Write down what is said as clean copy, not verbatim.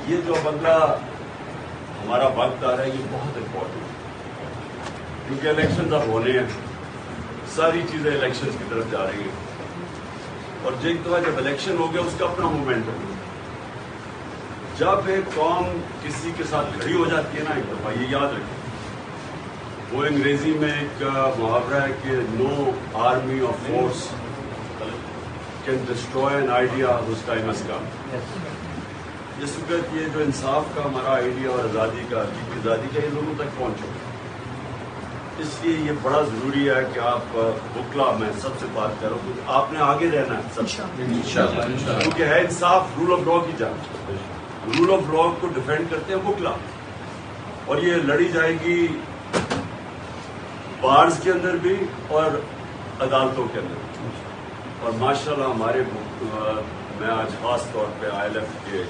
یہ جو اگلا ہمارا وقت آ رہا ہے یہ بہت امپورٹنٹ ہے، کیونکہ الیکشنز اب ہونے ہیں، ساری چیزیں الیکشنز کی طرف جا رہی ہیں، اور ایک دفعہ جب الیکشن ہو گیا اس کا اپنا مومنٹم ہے۔ جب ایک قوم کسی کے ساتھ کھڑی ہو جاتی ہے نا، ایک دفعہ یہ یاد رکھیں، وہ انگریزی میں ایک محاورہ ہے کہ نو آرمی اور force can destroy an idea whose time has come۔ اس وقت یہ جو انصاف کا ہمارا آئیڈیا اور آزادی کا، حقیقی آزادی کا، یہ لوگوں تک پہنچو، اس لیے یہ بڑا ضروری ہے کہ آپ بکلا، میں سب سے بات کر رہا ہوں کیونکہ آپ نے آگے رہنا ہے سب سے، کیونکہ ہے انصاف رول آف لا کی جنگ، رول آف لا کو ڈیفینڈ کرتے ہیں بکلا، اور یہ لڑی جائے گی بارز کے اندر بھی اور عدالتوں کے اندر بھی، اور ماشاءاللہ ہمارے میں آج خاص طور پہ ILF کے